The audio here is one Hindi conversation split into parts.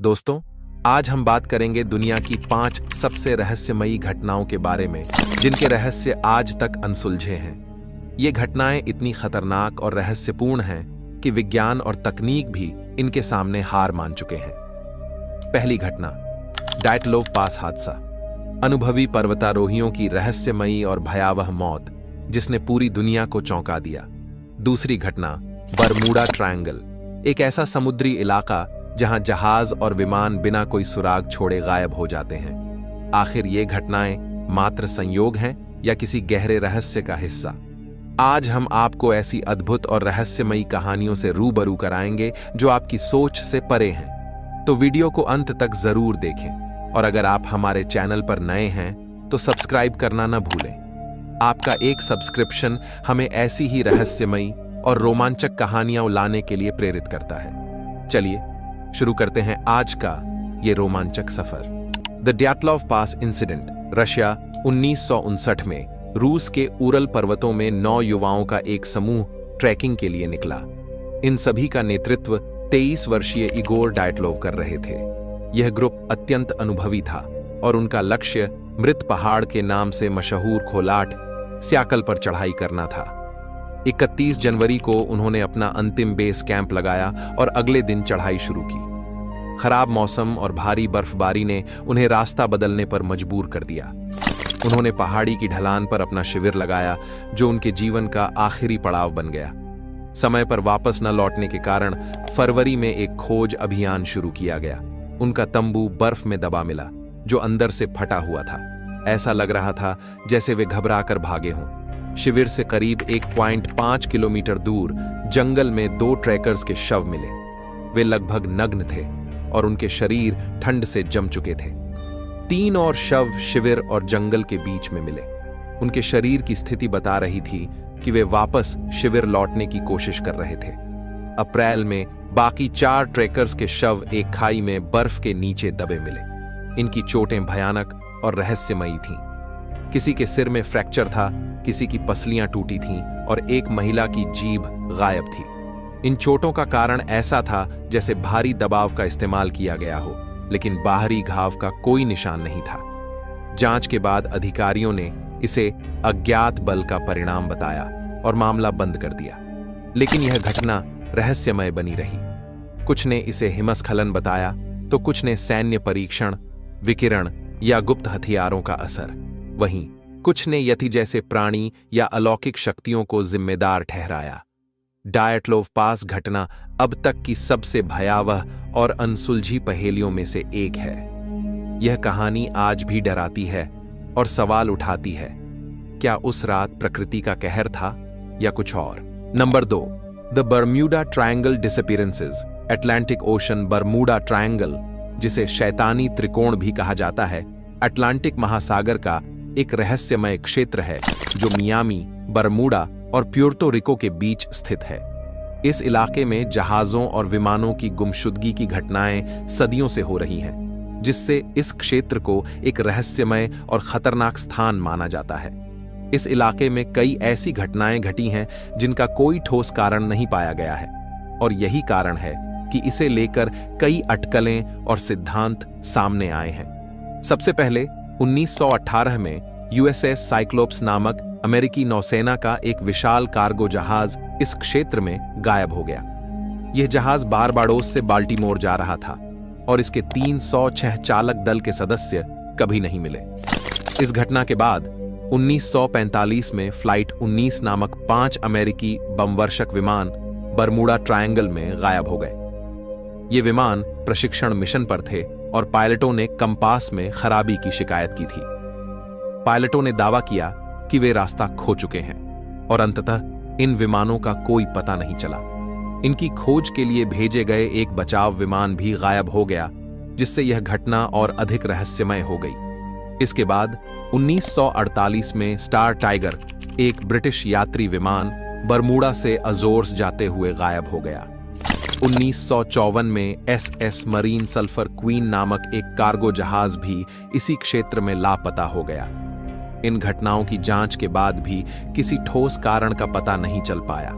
दोस्तों, आज हम बात करेंगे दुनिया की 5 सबसे रहस्यमयी घटनाओं के बारे में जिनके रहस्य आज तक अनसुलझे हैं। ये घटनाएं इतनी खतरनाक और रहस्यपूर्ण हैं कि विज्ञान और तकनीक भी इनके सामने हार मान चुके हैं। पहली घटना, डायटलोव पास हादसा। अनुभवी पर्वतारोहियों की रहस्यमयी और भयावह मौत जिसने पूरी दुनिया को चौंका दिया। दूसरी घटना, बरमूडा ट्रायंगल, एक ऐसा समुद्री इलाका जहां जहाज और विमान बिना कोई सुराग छोड़े गायब हो जाते हैं। आखिर ये घटनाएं मात्र संयोग हैं या किसी गहरे रहस्य का हिस्सा? आज हम आपको ऐसी अद्भुत और रहस्यमयी कहानियों से रूबरू कराएंगे जो आपकी सोच से परे हैं। तो वीडियो को अंत तक जरूर देखें और अगर आप हमारे चैनल पर नए हैं तो सब्सक्राइब करना न भूलें। आपका एक सब्सक्रिप्शन हमें ऐसी ही रहस्यमयी और रोमांचक कहानियां लाने के लिए प्रेरित करता है। चलिए शुरू करते हैं आज का ये रोमांचक सफर। द ड्याटलोव पास इंसिडेंट, रशिया, 1959 में रूस के उरल पर्वतों में 9 युवाओं का एक समूह ट्रैकिंग के लिए निकला। इन सभी का नेतृत्व 23 वर्षीय इगोर डायटलोव कर रहे थे। यह ग्रुप अत्यंत अनुभवी था और उनका लक्ष्य मृत पहाड़ के नाम से मशहूर खोलाट स्याकल पर चढ़ाई करना था। 31 जनवरी को उन्होंने अपना अंतिम बेस कैंप लगाया और अगले दिन चढ़ाई शुरू की। खराब मौसम और भारी बर्फबारी ने उन्हें रास्ता बदलने पर मजबूर कर दिया। उन्होंने पहाड़ी की ढलान पर अपना शिविर लगाया जो उनके जीवन का आखिरी पड़ाव बन गया। समय पर वापस न लौटने के कारण फरवरी में एक खोज अभियान शुरू किया गया। उनका तंबू बर्फ में दबा मिला जो अंदर से फटा हुआ था। ऐसा लग रहा था जैसे वे घबरा कर भागे हों। शिविर से करीब 1.5 किलोमीटर दूर जंगल में 2 ट्रैकर्स के शव मिले। वे लगभग नग्न थे और उनके शरीर ठंड से जम चुके थे। 3 और शव शिविर और जंगल के बीच में मिले। उनके शरीर की स्थिति बता रही थी कि वे वापस शिविर लौटने की कोशिश कर रहे थे। अप्रैल में बाकी 4 ट्रैकर्स के शव एक खाई में बर्फ के नीचे दबे मिले। इनकी चोटें भयानक और रहस्यमयी थीं। किसी के सिर में फ्रैक्चर था, किसी की पसलियां टूटी थीं और एक महिला की जीभ गायब थी। इन चोटों का कारण ऐसा था जैसे भारी दबाव का इस्तेमाल किया गया हो, लेकिन बाहरी घाव का कोई निशान नहीं था। जांच के बाद अधिकारियों ने इसे अज्ञात बल का परिणाम बताया और मामला बंद कर दिया। लेकिन यह घटना रहस्यमय बनी रही। कुछ ने इसे हिमस्खलन बताया तो कुछ ने सैन्य परीक्षण, विकिरण या गुप्त हथियारों का असर। वहीं कुछ ने यति जैसे प्राणी या अलौकिक शक्तियों को जिम्मेदार ठहराया। डायटलोव पास घटना अब तक की सबसे भयावह और अनसुलझी पहेलियों में से एक है। यह कहानी आज भी डराती है और सवाल उठाती है, क्या उस रात प्रकृति का कहर था या कुछ और? Number 2, the Bermuda triangle disappearances. Atlantic ocean Bermuda triangle, जिसे शैतानी त्रिकोण भी कहा जाता है, अटलांटिक महासागर का एक रहस्यमय क्षेत्र है जो मियामी, बरमूडा और प्यूर्तो रिको के बीच स्थित है। इस इलाके में जहाजों और विमानों की गुमशुदगी की घटनाएं सदियों से हो रही हैं, जिससे इस क्षेत्र को एक रहस्यमय और खतरनाक स्थान माना जाता है। इस इलाके में कई ऐसी घटनाएं घटी हैं जिनका कोई ठोस कारण नहीं पाया गया है और यही कारण है कि इसे लेकर कई अटकलें और सिद्धांत सामने आए हैं। सबसे पहले 1918 में यूएसएस साइक्लोप्स नामक अमेरिकी नौसेना का एक विशाल कार्गो जहाज इस क्षेत्र में गायब हो गया। यह जहाज बारबाडोस से बाल्टीमोर जा रहा था और इसके 306 चालक दल के सदस्य कभी नहीं मिले। इस घटना के बाद 1945 में फ्लाइट 19 नामक 5 अमेरिकी बमवर्षक विमान बरमूडा ट्रायंगल में गायब हो गए। ये विमान प्रशिक्षण मिशन पर थे और पायलटों ने कंपास में खराबी की शिकायत की थी। पायलटों ने दावा किया कि वे रास्ता खो चुके हैं और अंततः इन विमानों का कोई पता नहीं चला। इनकी खोज के लिए भेजे गए एक बचाव विमान भी गायब हो गया, जिससे यह घटना और अधिक रहस्यमय हो गई। इसके बाद 1948 में स्टार टाइगर, एक ब्रिटिश यात्री विमान, बरमूडा से अजोर्स जाते हुए गायब हो गया। 1954 में एसएस मरीन सल्फर क्वीन नामक एक कार्गो जहाज भी इसी क्षेत्र में लापता हो गया। इन घटनाओं की जांच के बाद भी किसी ठोस कारण का पता नहीं चल पाया।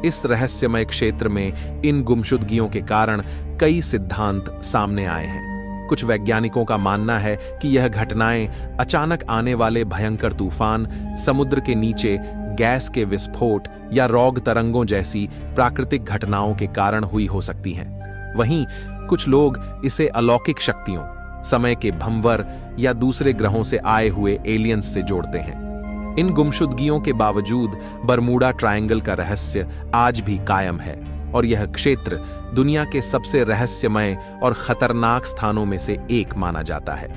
इस रहस्यमय क्षेत्र में इन गुमशुदगियों के कारण कई सिद्धांत सामने आए हैं। कुछ वैज्ञानिकों का मानना है कि यह घटनाएं अचानक आने वाले भयंकर तूफान, समुद्र के नीचे गैस के विस्फोट या रॉग तरंगों जैसी प्राकृतिक घटनाओं के कारण हुई हो सकती हैं। वहीं कुछ लोग इसे अलौकिक शक्तियों, समय के भंवर या दूसरे ग्रहों से आए हुए एलियंस से जोड़ते हैं। इन गुमशुदगियों के बावजूद बरमूडा ट्रायंगल का रहस्य आज भी कायम है और यह क्षेत्र दुनिया के सबसे रहस्यमय और खतरनाक स्थानों में से एक माना जाता है।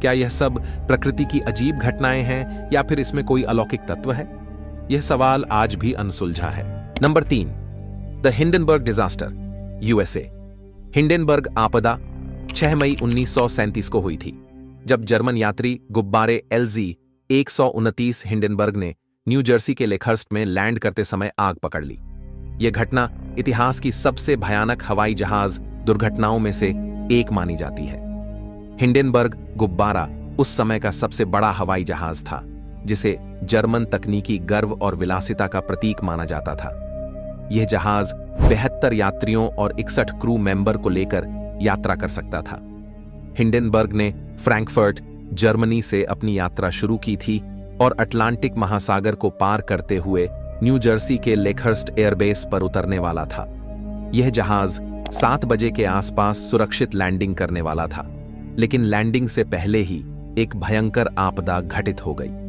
क्या यह सब प्रकृति की अजीब घटनाएं हैं या फिर इसमें कोई अलौकिक तत्व है? यह सवाल आज भी अनसुलझा है। Number 3, the Hindenburg disaster, USA. Hindenburg आपदा 6 मई 1937 को हुई थी, जब जर्मन यात्री गुब्बारे LZ 129 हिंडनबर्ग ने न्यू जर्सी के लेकहर्स्ट में लैंड करते समय आग पकड़ ली। यह घटना इतिहास की सबसे भयानक हवाई जहाज दुर्घटनाओं में से एक मानी जाती है। हिंडनबर्ग गुब्बारा उस समय का सबसे बड़ा हवाई जहाज था, जिसे जर्मन तकनीकी गर्व और विलासिता का प्रतीक माना जाता था। यह जहाज 72 यात्रियों और 61 क्रू मेंबर को लेकर यात्रा कर सकता था। हिंडनबर्ग ने फ्रैंकफर्ट, जर्मनी से अपनी यात्रा शुरू की थी और अटलांटिक महासागर को पार करते हुए न्यू जर्सी के लेकहर्स्ट एयरबेस पर उतरने वाला था। यह जहाज 7 बजे के आसपास सुरक्षित लैंडिंग करने वाला था, लेकिन लैंडिंग से पहले ही एक भयंकर आपदा घटित हो गई।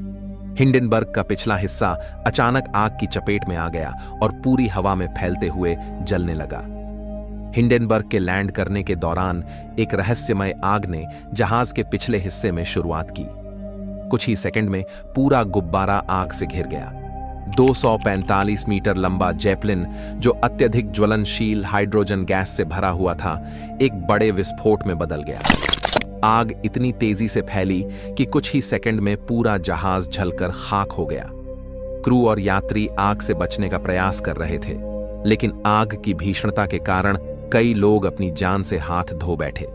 हिंडनबर्ग का पिछला हिस्सा अचानक आग की चपेट में आ गया और पूरी हवा में फैलते हुए जलने लगा। हिंडनबर्ग के लैंड करने के दौरान एक रहस्यमय आग ने जहाज के पिछले हिस्से में शुरुआत की। कुछ ही सेकंड में पूरा गुब्बारा आग से घिर गया। 245 मीटर लंबा जेपलिन, जो अत्यधिक ज्वलनशील हाइड्रोजन गैस से भरा हुआ था, एक बड़े विस्फोट में बदल गया। आग इतनी तेजी से फैली कि कुछ ही सेकंड में पूरा जहाज जलकर खाक हो गया। क्रू और यात्री आग से बचने का प्रयास कर रहे थे, लेकिन आग की भीषणता के कारण कई लोग अपनी जान से हाथ धो बैठे।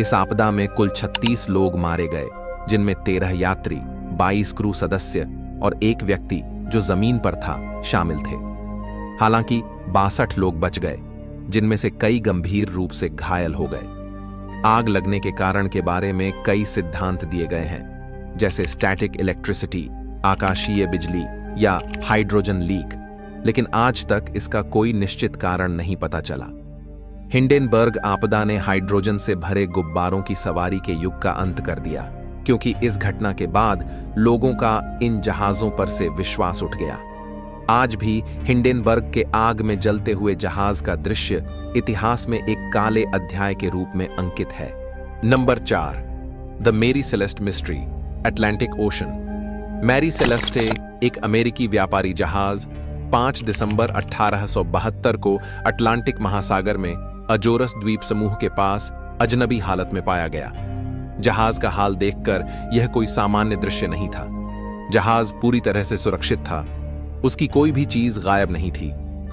इस आपदा में कुल 36 लोग मारे गए, जिनमें 13 यात्री, 22 क्रू सदस्य और एक व्यक्ति जो जमीन पर था शामिल थे। हालांकि 62 लोग बच गए, जिनमें से कई गंभीर रूप से घायल हो गए। आग लगने के कारण के बारे में कई सिद्धांत दिए गए हैं, जैसे स्टैटिक इलेक्ट्रिसिटी, आकाशीय बिजली या हाइड्रोजन लीक, लेकिन आज तक इसका कोई निश्चित कारण नहीं पता चला। हिंडनबर्ग आपदा ने हाइड्रोजन से भरे गुब्बारों की सवारी के युग का अंत कर दिया, क्योंकि इस घटना के बाद लोगों का इन जहाजों पर से विश्वास उठ गया। आज भी हिंडनबर्ग के आग में जलते हुए जहाज का दृश्य इतिहास में एक काले अध्याय के रूप में अंकित है। Number 4, the Mary Celeste mystery, Atlantic Ocean. Mary Celeste एक अमेरिकी व्यापारी जहाज 5 दिसंबर 1872 को अटलांटिक महासागर में अजोरस द्वीप समूह के पास अजनबी हालत में पाया गया। जहाज का हाल देखकर यह कोई सामान्य दृश्य नहीं था। जहाज पूरी तरह से सुरक्षित था, उसकी कोई भी चीज गायब नहीं थी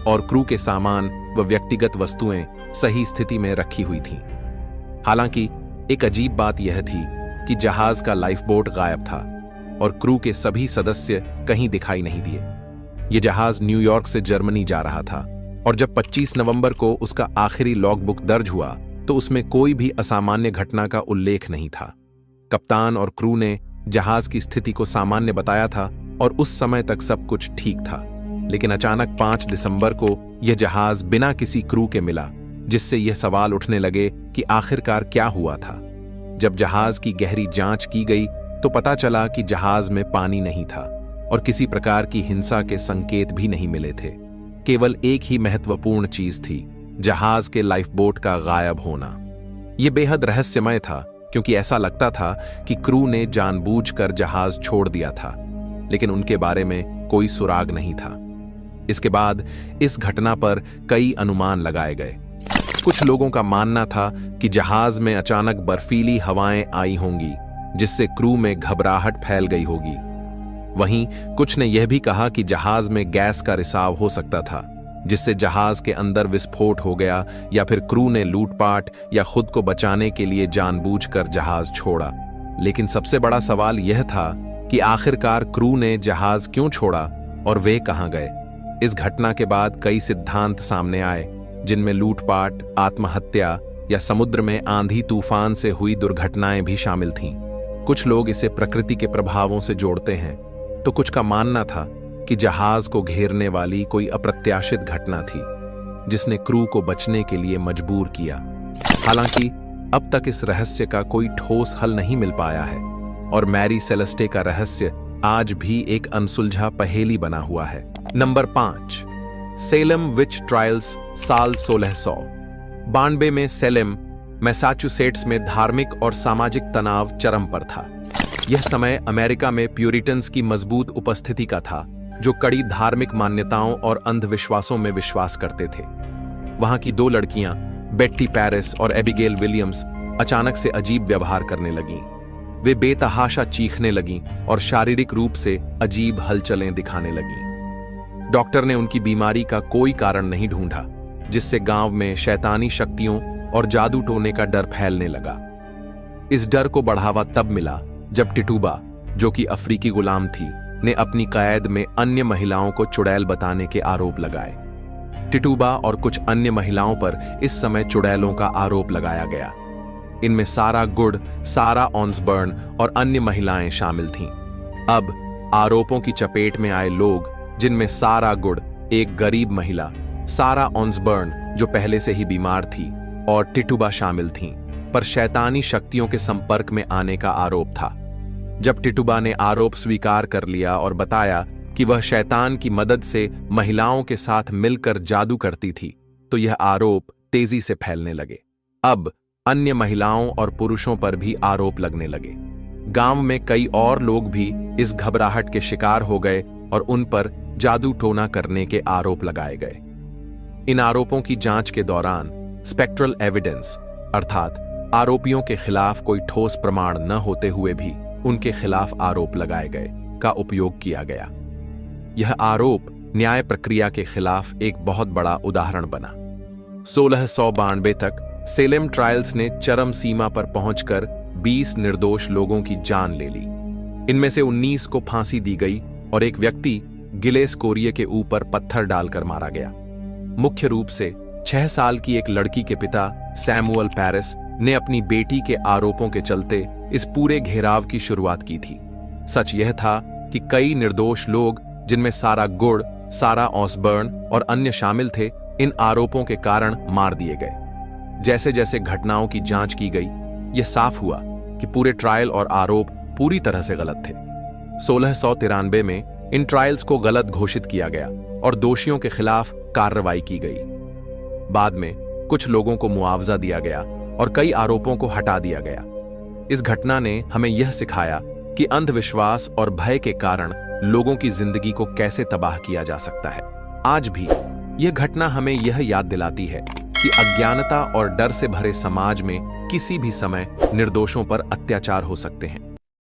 और क्रू के सामान व व्यक्तिगत वस्तुएं सही स्थिति में रखी हुई थीं। हालांकि एक अजीब बात यह थी कि जहाज का लाइफबोट गायब था और क्रू के सभी सदस्य कहीं दिखाई नहीं दिए। यह जहाज न्यूयॉर्क से जर्मनी जा रहा था और जब 25 नवंबर को उसका आखिरी लॉगबुक दर्ज हुआ तो उसमें कोई भी असामान्य घटना का उल्लेख नहीं था। कप्तान और क्रू ने जहाज की स्थिति को सामान्य बताया था और उस समय तक सब कुछ ठीक था, लेकिन अचानक 5 दिसंबर को यह जहाज बिना किसी क्रू के मिला, जिससे यह सवाल उठने लगे कि आखिरकार क्या हुआ था। जब जहाज की गहरी जांच की गई तो पता चला कि जहाज में पानी नहीं था और किसी प्रकार की हिंसा के संकेत भी नहीं मिले थे। केवल एक ही महत्वपूर्ण चीज थी, जहाज के लाइफबोट का गायब होना। यह बेहद रहस्यमय था, क्योंकि ऐसा लगता था कि क्रू ने जानबूझकर जहाज छोड़ दिया था, लेकिन उनके बारे में कोई सुराग नहीं था। इसके बाद इस घटना पर कई अनुमान लगाए गए। कुछ लोगों का मानना था कि जहाज में अचानक बर्फीली हवाएं आई होंगी, जिससे क्रू में घबराहट फैल गई होगी। वहीं कुछ ने यह भी कहा कि जहाज में गैस का रिसाव हो सकता था, जिससे जहाज के अंदर विस्फोट हो गया, या फिर क्रू ने लूटपाट या खुद को बचाने के लिए जानबूझकर जहाज छोड़ा। लेकिन सबसे बड़ा सवाल यह था कि आखिरकार क्रू ने जहाज क्यों छोड़ा और वे कहां गए। इस घटना के बाद कई सिद्धांत सामने आए, जिनमें लूटपाट, आत्महत्या या समुद्र में आंधी तूफान से हुई दुर्घटनाएं भी शामिल थीं। कुछ लोग इसे प्रकृति के प्रभावों से जोड़ते हैं, तो कुछ का मानना था कि जहाज को घेरने वाली कोई अप्रत्याशित घटना थी जिसने क्रू को बचने के लिए मजबूर किया। हालांकि अब तक इस रहस्य का कोई ठोस हल नहीं मिल पाया है और मैरी सेलेस्टे का रहस्य आज भी एक अनसुलझा पहेली बना हुआ है। नंबर 5, सेलम विच ट्रायल्स साल 1692 में सेलेम, मैसाचुसेट्स में धार्मिक और सामाजिक तनाव चरम पर था। यह समय अमेरिका में प्यूरिटन्स की मजबूत उपस्थिति का था, जो कड़ी धार्मिक मान्यताओं और अंधविश्वासों में विश्वास करते थे। वहां की 2 लड़कियां, बेट्टी पैरिस और एबिगेल विलियम्स, अचानक से अजीब व्यवहार करने लगीं। वे बेतहाशा चीखने लगीं और शारीरिक रूप से अजीब हलचलें दिखाने लगीं। डॉक्टर ने उनकी बीमारी का कोई कारण नहीं ढूंढा, जिससे गांव में शैतानी शक्तियों और जादू टोने का डर फैलने लगा। इस डर को बढ़ावा तब मिला जब टिटूबा, जो कि अफ्रीकी गुलाम थी, ने अपनी कैद में अन्य महिलाओं को चुड़ैल बताने के आरोप लगाए। टिटूबा और कुछ अन्य महिलाओं पर इस समय चुड़ैलों का आरोप लगाया गया। इनमें सारा गुड, सारा ऑन्सबर्न और अन्य महिलाएं शामिल थीं। अब आरोपों की चपेट में आए लोग, जिनमें सारा गुड, एक गरीब महिला, सारा ऑन्सबर्न जो पहले से ही बीमार थी, और टिटूबा शामिल थीं, पर शैतानी शक्तियों के संपर्क में आने का आरोप था। जब टिटूबा ने आरोप स्वीकार कर लिया और बताया कि वह शैतान की मदद से महिलाओं के साथ मिलकर जादू करती थी, तो यह आरोप तेजी से फैलने लगे। अब अन्य महिलाओं और पुरुषों पर भी आरोप लगने लगे। गांव में कई और लोग भी इस घबराहट के शिकार हो गए और उन पर जादू टोना करने के आरोप लगाए गए। इन आरोपों की जांच के दौरान स्पेक्ट्रल एविडेंस, अर्थात आरोपियों के खिलाफ कोई ठोस प्रमाण न होते हुए भी उनके खिलाफ आरोप लगाए गए, का उपयोग किया गया। यह आरोप न्याय प्रक्रिया के खिलाफ एक बहुत बड़ा उदाहरण बना। 1692 तक सेलेम ट्रायल्स ने चरम सीमा पर पहुंचकर 20 निर्दोष लोगों की जान ले ली। इनमें से 19 को फांसी दी गई और एक व्यक्ति गिलेस कोरिए के ऊपर पत्थर डालकर मारा गया। मुख्य रूप से 6 साल की एक लड़की के पिता सैमुअल पैरिस ने अपनी बेटी के आरोपों के चलते इस पूरे घेराव की शुरुआत की थी। सच यह था कि कई निर्दोष लोग, जिनमें सारा गुड, सारा ऑसबर्न और अन्य शामिल थे, इन आरोपों के कारण मार दिए गए। जैसे जैसे घटनाओं की जांच की गई, यह साफ हुआ कि पूरे ट्रायल और आरोप पूरी तरह से गलत थे। 1693 में इन ट्रायल्स को गलत घोषित किया गया और दोषियों के खिलाफ कार्रवाई की गई। बाद में कुछ लोगों को मुआवजा दिया गया और कई आरोपों को हटा दिया गया। इस घटना ने हमें यह सिखाया कि अंधविश्वास और भय के कारण लोगों की जिंदगी को कैसे तबाह किया जा सकता है। आज भी यह घटना हमें यह याद दिलाती है कि अज्ञानता और डर से भरे समाज में किसी भी समय निर्दोषों पर अत्याचार हो सकते हैं।